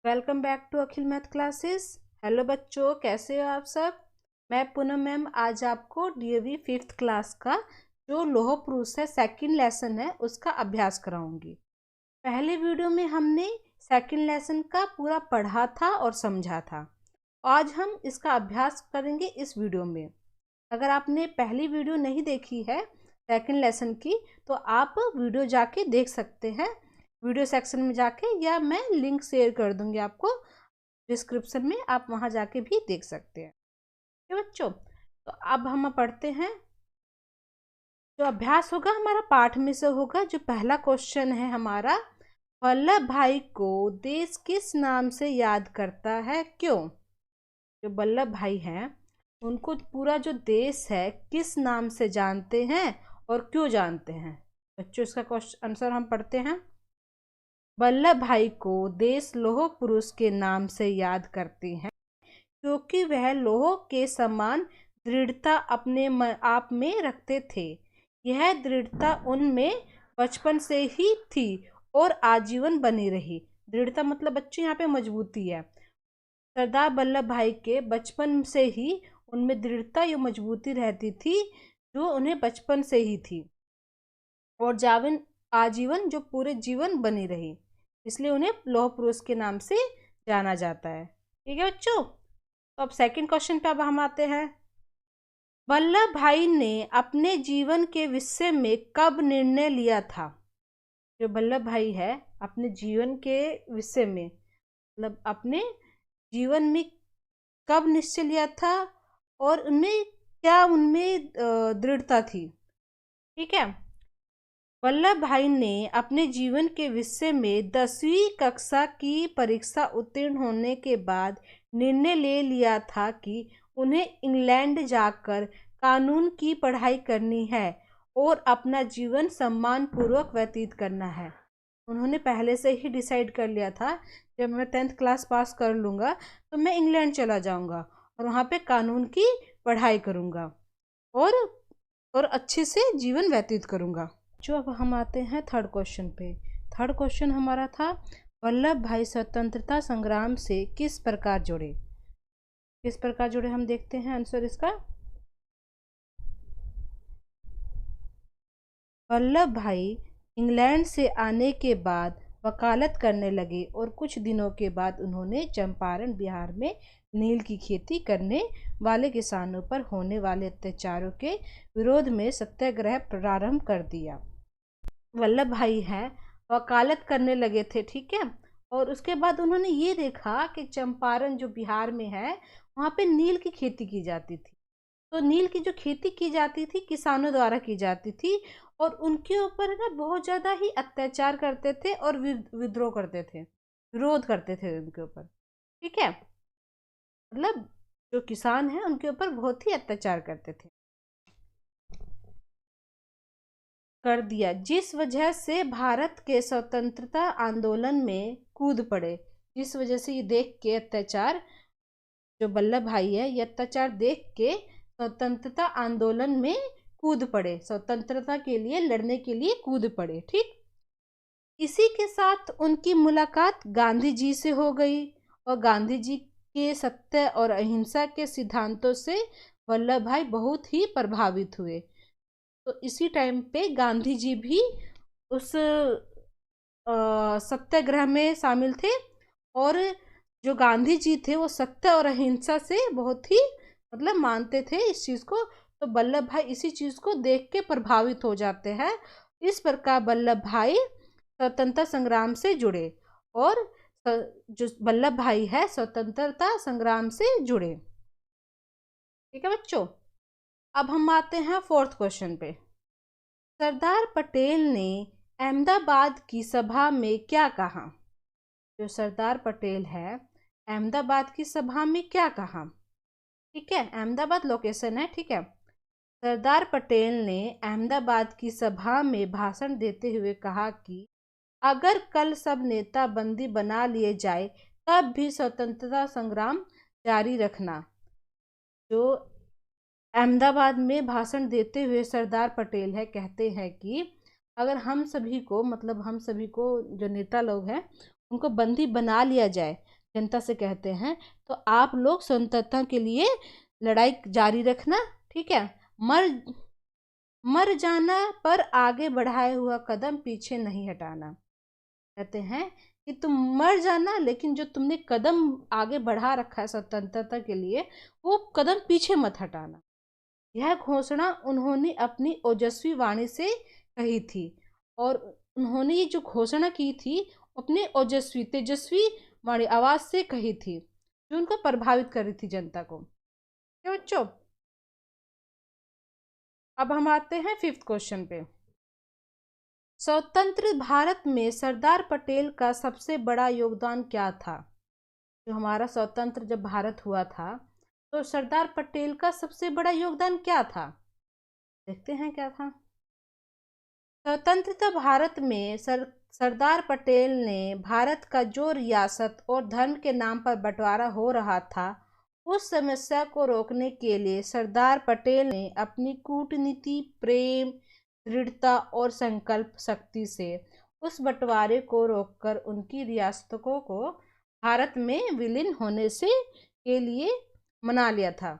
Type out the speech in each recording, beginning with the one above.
Welcome back to Akhil math classes. Hello बच्चों, कैसे हो आप सब। मैं पूनम मैम आज आपको डीएवी 5th क्लास का जो लौह पुरुष है सेकंड लेसन है उसका अभ्यास कराऊंगी। पहले वीडियो में हमने सेकंड लेसन का पूरा पढ़ा था और समझा था। आज हम इसका अभ्यास करेंगे इस वीडियो में। अगर आपने पहली वीडियो नहीं देखी है सेकंड लेसन की तो आप वीडियो जाके देख सकते हैं वीडियो सेक्शन में जाके, या मैं लिंक शेयर कर दूंगी आपको डिस्क्रिप्शन में, आप वहां जाके भी देख सकते हैं। ठीक है बच्चों, तो अब हम पढ़ते हैं। जो अभ्यास होगा हमारा पाठ में से होगा। जो पहला क्वेश्चन है हमारा, वल्लभ भाई को देश किस नाम से याद करता है, क्यों। जो वल्लभ भाई हैं उनको पूरा जो देश है किस नाम से जानते हैं और क्यों जानते हैं। बच्चों इसका क्वेश्चन आंसर हम पढ़ते हैं। वल्लभ भाई को देश लौह पुरुष के नाम से याद करते हैं क्योंकि वह लौह के समान दृढ़ता अपने आप में रखते थे। यह दृढ़ता उनमें बचपन से ही थी और आजीवन बनी रही। दृढ़ता मतलब बच्चों यहाँ पे मजबूती है। सरदार वल्लभ भाई के बचपन से ही उनमें दृढ़ता या मजबूती रहती थी जो उन्हें बचपन से ही थी, और आजीवन जो पूरे जीवन बनी रही, इसलिए उन्हें लौह पुरुष के नाम से जाना जाता है। ठीक है बच्चों, तो अब सेकंड क्वेश्चन पे अब हम आते हैं। वल्लभ भाई ने अपने जीवन के विषय में कब निर्णय लिया था। जो वल्लभ भाई है अपने जीवन के विषय में, मतलब अपने जीवन में कब निश्चय लिया था और उनमें क्या उनमें दृढ़ता थी। ठीक है, वल्लभ भाई ने अपने जीवन के विषय में 10वीं कक्षा की परीक्षा उत्तीर्ण होने के बाद निर्णय ले लिया था कि उन्हें इंग्लैंड जाकर कानून की पढ़ाई करनी है और अपना जीवन सम्मानपूर्वक व्यतीत करना है। उन्होंने पहले से ही डिसाइड कर लिया था, जब मैं 10th क्लास पास कर लूँगा तो मैं इंग्लैंड चला जाऊँगा और वहाँ पे कानून की पढ़ाई करूँगा और अच्छे से जीवन व्यतीत करूँगा। जो अब हम आते हैं थर्ड क्वेश्चन पे। थर्ड क्वेश्चन हमारा था, वल्लभ भाई स्वतंत्रता संग्राम से किस प्रकार जुड़े। किस प्रकार जुड़े हम देखते हैं आंसर इसका। वल्लभ भाई इंग्लैंड से आने के बाद वकालत करने लगे और कुछ दिनों के बाद उन्होंने चंपारण बिहार में नील की खेती करने वाले किसानों पर होने वाले अत्याचारों के विरोध में सत्याग्रह प्रारंभ कर दिया। वल्लभ भाई हैं वकालत करने लगे थे, ठीक है, और उसके बाद उन्होंने ये देखा कि चंपारण जो बिहार में है वहाँ पे नील की खेती की जाती थी। तो नील की जो खेती की जाती थी किसानों द्वारा की जाती थी और उनके ऊपर ना बहुत ज़्यादा ही अत्याचार करते थे और विद्रोह करते थे, विरोध करते थे उनके ऊपर। ठीक है, मतलब जो किसान हैं उनके ऊपर बहुत ही अत्याचार करते थे, कर दिया, जिस वजह से भारत के स्वतंत्रता आंदोलन में कूद पड़े। जिस वजह से ये देख के अत्याचार, जो वल्लभ भाई है ये अत्याचार देख के स्वतंत्रता आंदोलन में कूद पड़े, स्वतंत्रता के लिए लड़ने के लिए कूद पड़े। ठीक, इसी के साथ उनकी मुलाकात गांधी जी से हो गई और गांधी जी के सत्य और अहिंसा के सिद्धांतों से वल्लभ भाई बहुत ही प्रभावित हुए। तो इसी टाइम पे गांधी जी भी उस सत्याग्रह में शामिल थे, और जो गांधी जी थे वो सत्य और अहिंसा से बहुत ही मतलब मानते थे इस चीज़ को। तो वल्लभ भाई इसी चीज़ को देख के प्रभावित हो जाते हैं। इस प्रकार वल्लभ भाई स्वतंत्रता संग्राम से जुड़े और जो वल्लभ भाई है स्वतंत्रता संग्राम से जुड़े। ठीक है बच्चों, अब हम आते हैं फोर्थ क्वेश्चन पे। सरदार पटेल ने अहमदाबाद की सभा में क्या कहा। जो सरदार पटेल है अहमदाबाद की सभा में क्या कहा। ठीक है, अहमदाबाद लोकेशन है। ठीक है, सरदार पटेल ने अहमदाबाद की सभा में भाषण देते हुए कहा कि अगर कल सब नेता बंदी बना लिए जाए तब भी स्वतंत्रता संग्राम जारी रखना। जो अहमदाबाद में भाषण देते हुए सरदार पटेल है कहते हैं कि अगर हम सभी को, मतलब हम सभी को जो नेता लोग हैं उनको बंदी बना लिया जाए जनता से कहते हैं। तो आप लोग स्वतंत्रता के लिए लड़ाई जारी रखना, ठीक है। मर मर जाना पर आगे बढ़ाए हुआ कदम पीछे नहीं हटाना। कहते हैं कि तुम मर जाना, लेकिन जो तुमने कदम आगे बढ़ा रखा है स्वतंत्रता के लिए, वो कदम पीछे मत हटाना। यह घोषणा उन्होंने अपनी ओजस्वी वाणी से कही थी। और उन्होंने ये जो घोषणा की थी अपने ओजस्वी तेजस्वी वाणी आवाज से कही थी, जो उनको प्रभावित कर रही थी जनता को। क्या बच्चों, अब हम आते हैं 5th क्वेश्चन पे। स्वतंत्र भारत में सरदार पटेल का सबसे बड़ा योगदान क्या था? जो हमारा स्वतंत्र जब भारत हुआ था, तो सरदार पटेल का सबसे बड़ा योगदान क्या था? देखते हैं क्या था। स्वतंत्रता भारत में सरदार पटेल ने भारत का जो रियासत और धर्म के नाम पर बंटवारा हो रहा था, उस समस्या को रोकने के लिए सरदार पटेल ने अपनी कूटनीति, प्रेम, दृढ़ता और संकल्प शक्ति से उस बंटवारे को रोककर उनकी रियासतों को भारत में विलीन होने से के लिए मना लिया था।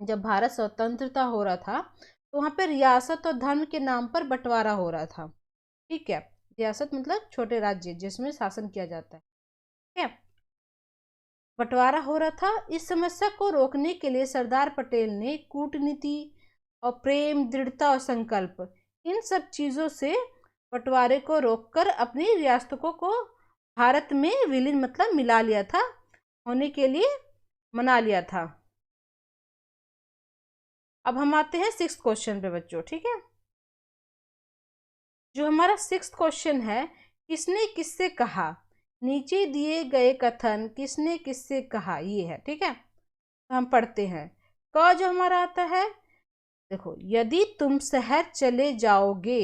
जब भारत स्वतंत्रता हो रहा था, तो वहाँ पे रियासत और धर्म के नाम पर बंटवारा हो रहा था, ठीक है। रियासत मतलब छोटे राज्य जिसमें शासन किया जाता है, ठीक है। बंटवारा हो रहा था। इस समस्या को रोकने के लिए सरदार पटेल ने कूटनीति और प्रेम, दृढ़ता और संकल्प, इन सब चीज़ों से बंटवारे को रोककर अपनी रियासतों को भारत में विलीन मतलब मिला लिया था, होने के लिए मना लिया था। अब हम आते हैं 6th क्वेश्चन पे बच्चों, ठीक है। जो हमारा 6th क्वेश्चन है, किसने किससे कहा? नीचे दिए गए कथन किसने किससे कहा, ये है, ठीक है। तो हम पढ़ते हैं। क जो हमारा आता है, देखो, यदि तुम शहर चले जाओगे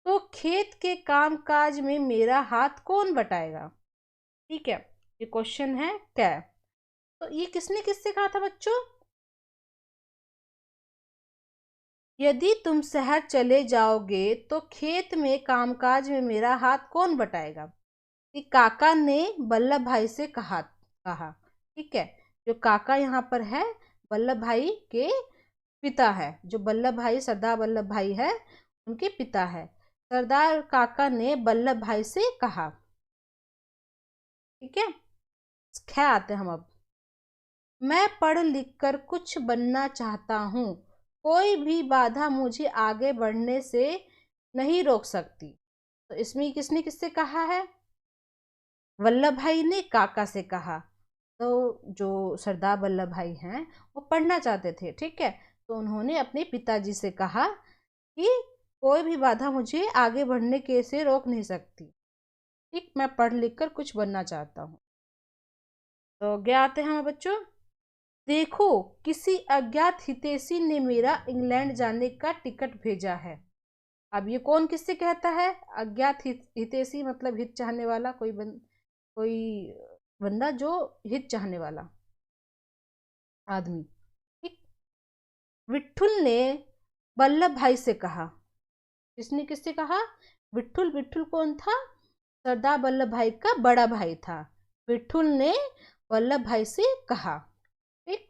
तो खेत के काम काज में मेरा हाथ कौन बटाएगा? ठीक है, ये क्वेश्चन है क्या। तो ये किसने किससे कहा था बच्चों? यदि तुम शहर चले जाओगे तो खेत में कामकाज में मेरा हाथ कौन बटाएगा? कि काका ने वल्लभ भाई से कहा, ठीक है। जो काका यहाँ पर है वल्लभ भाई के पिता है, जो वल्लभ भाई सरदार वल्लभ भाई है उनके पिता है। सरदार काका ने वल्लभ भाई से कहा, ठीक है। ख्या आते हम अब। मैं पढ़ लिख कर कुछ बनना चाहता हूँ, कोई भी बाधा मुझे आगे बढ़ने से नहीं रोक सकती। तो इसमें किसने किससे कहा है? वल्लभ भाई ने काका से कहा। तो जो सरदार वल्लभ भाई हैं वो पढ़ना चाहते थे, ठीक है। तो उन्होंने अपने पिताजी से कहा कि कोई भी बाधा मुझे आगे बढ़ने के से रोक नहीं सकती, ठीक, मैं पढ़ लिख कर कुछ बनना चाहता हूँ। तो क्या आते हैं बच्चों। देखो, किसी अज्ञात हितैषी ने मेरा इंग्लैंड जाने का टिकट भेजा है। अब ये कौन किससे कहता है? अज्ञात हितैषी मतलब हित चाहने वाला, कोई बंदा जो हित चाहने वाला आदमी, ठीक। विठुल ने वल्लभ भाई से कहा। किसने किससे कहा? विठुल। विठुल कौन था? सरदार वल्लभ भाई का बड़ा भाई था। विठुल ने वल्लभ भाई से कहा, ठीक,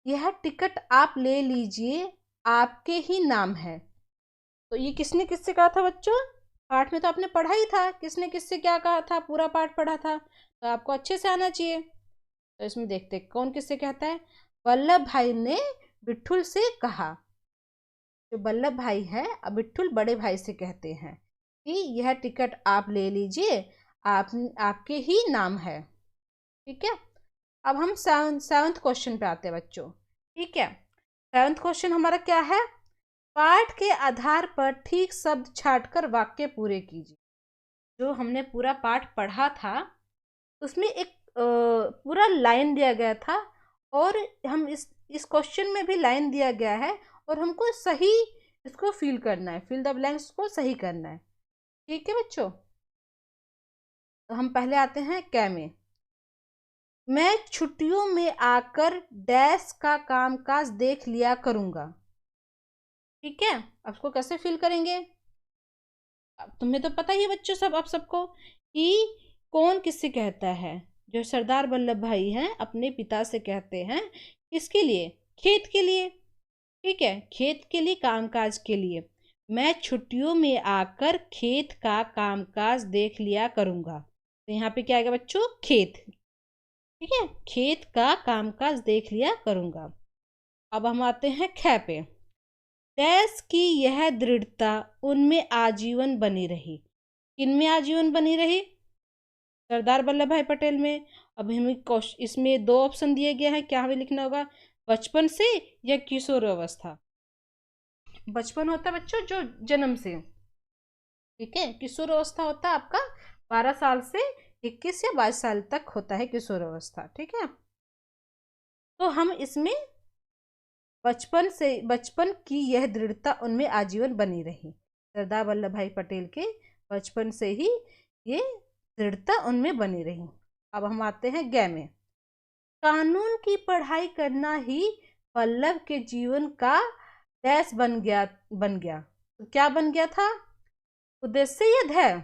यह टिकट आप ले लीजिए, आपके ही नाम है। तो ये किसने किससे कहा था बच्चों? पाठ में तो आपने पढ़ा ही था किसने किससे क्या कहा था, पूरा पाठ पढ़ा था, तो आपको अच्छे से आना चाहिए। तो इसमें देखते कौन किससे कहता है। वल्लभ भाई ने विठुल से कहा। जो वल्लभ भाई है अब विठुल बड़े भाई से कहते हैं कि यह टिकट आप ले लीजिए, आपके ही नाम है, ठीक है। अब हम 7th क्वेश्चन पे आते हैं बच्चों, ठीक है। 7th क्वेश्चन हमारा क्या है? पाठ के आधार पर ठीक शब्द छांटकर वाक्य पूरे कीजिए। जो हमने पूरा पाठ पढ़ा था उसमें एक पूरा लाइन दिया गया था, और हम इस क्वेश्चन में भी लाइन दिया गया है, और हमको सही इसको फिल करना है, फिल द ब्लैंक्स को सही करना है, ठीक है बच्चों। तो हम पहले आते हैं क्या में। मैं छुट्टियों में आकर डैश का कामकाज देख लिया करूंगा, ठीक है। अब इसको कैसे फिल करेंगे? अब तुम्हें तो पता ही है बच्चों सब, अब सबको कि कौन किससे कहता है। जो सरदार वल्लभ भाई हैं अपने पिता से कहते हैं, किसके लिए? खेत के लिए। ठीक है, खेत के लिए, कामकाज के लिए। मैं छुट्टियों में आकर खेत का कामकाज देख लिया करूंगा। तो यहाँ पे क्या आएगा बच्चों? खेत। ठीक है, खेत का कामकाज देख लिया करूंगा। अब हम आते हैं ख पे। डैश की यह दृढ़ता उनमें आजीवन बनी रही। किनमें आजीवन बनी रही? सरदार वल्लभ भाई पटेल में। अब हमें इसमें दो ऑप्शन दिए गए हैं, क्या हमें लिखना होगा? बचपन से या किशोर अवस्था। बचपन होता है बच्चों जो जन्म से, ठीक है। किशोर अवस्था होता है आपका 12 साल से 21 या 22 साल तक होता है किशोर अवस्था, ठीक है। तो हम इसमें बचपन की यह दृढ़ता उनमें आजीवन बनी रही। सरदार वल्लभ भाई पटेल के बचपन से ही ये दृढ़ता उनमें बनी रही। अब हम आते हैं ग में। कानून की पढ़ाई करना ही वल्लभ के जीवन का डैश बन गया। तो क्या बन गया था? उद्देश्य या ध्येय?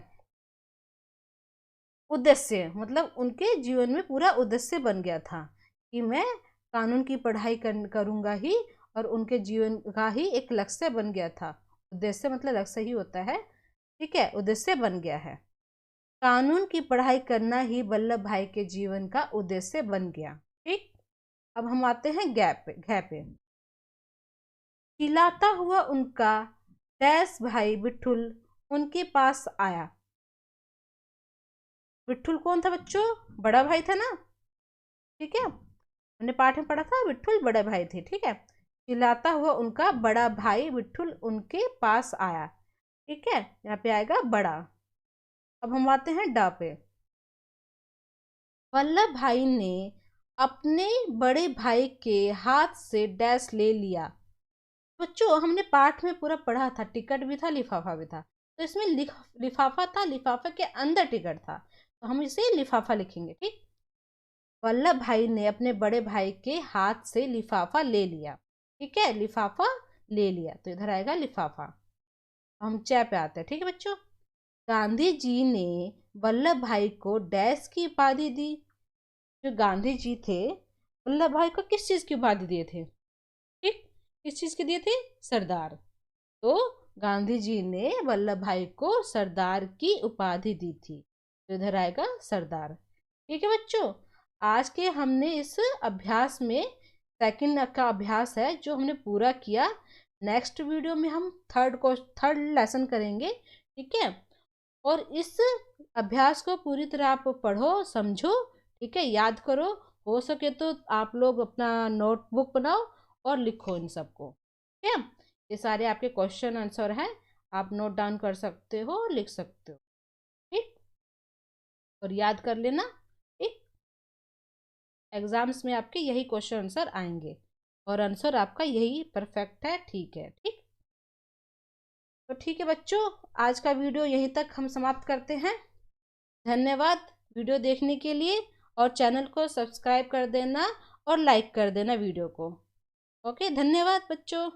उद्देश्य, मतलब उनके जीवन में पूरा उद्देश्य बन गया था कि मैं कानून की पढ़ाई करूंगा ही, और उनके जीवन का ही एक लक्ष्य बन गया था। उद्देश्य मतलब लक्ष्य ही होता है, ठीक है। उद्देश्य बन गया है, कानून की पढ़ाई करना ही वल्लभ भाई के जीवन का उद्देश्य बन गया। ठीक। अब हम आते हैं घ पे। चिल्लाता हुआ उनका डैश भाई विठुल उनके पास आया। विठुल कौन था बच्चों? बड़ा भाई था ना, ठीक है। हमने पाठ में पढ़ा था विठुल बड़े भाई थे, ठीक है। चिल्लाता हुआ उनका बड़ा भाई विठुल उनके पास आया, ठीक है। यहाँ पे आएगा बड़ा। अब हम आते हैं डा पे। वल्लभ भाई ने अपने बड़े भाई के हाथ से डैश ले लिया। बच्चों हमने पाठ में पूरा पढ़ा था, टिकट भी था लिफाफा भी था। तो इसमें लिफाफा था, लिफाफा के अंदर टिकट था, तो हम इसे लिफाफा लिखेंगे, ठीक। वल्लभ भाई ने अपने बड़े भाई के हाथ से लिफाफा ले लिया, ठीक है। लिफाफा ले लिया, तो इधर आएगा लिफाफा। हम च पे आते हैं, ठीक है बच्चों। गांधी जी ने वल्लभ भाई को डैश की उपाधि दी। जो गांधी जी थे वल्लभ भाई को किस चीज की उपाधि दिए थे? ठीक, किस चीज के दिए थे? सरदार। तो गांधी जी ने वल्लभ भाई को सरदार की उपाधि दी थी, तो इधर आएगा सरदार। ठीक है बच्चों, आज के हमने इस अभ्यास में सेकंड का अभ्यास है जो हमने पूरा किया। नेक्स्ट वीडियो में हम थर्ड लेसन करेंगे, ठीक है। और इस अभ्यास को पूरी तरह आप पढ़ो, समझो, ठीक है, याद करो। हो सके तो आप लोग अपना नोटबुक बनाओ और लिखो इन सबको, ठीक है। ये सारे आपके क्वेश्चन आंसर हैं, आप नोट डाउन कर सकते हो, लिख सकते हो, ठीक। और याद कर लेना, ठीक। एग्जाम्स में आपके यही क्वेश्चन आंसर आएंगे और आंसर आपका यही परफेक्ट है, ठीक है, ठीक। तो ठीक है बच्चों, आज का वीडियो यहीं तक हम समाप्त करते हैं। धन्यवाद वीडियो देखने के लिए, और चैनल को सब्सक्राइब कर देना और लाइक कर देना वीडियो को। ओके, धन्यवाद बच्चों।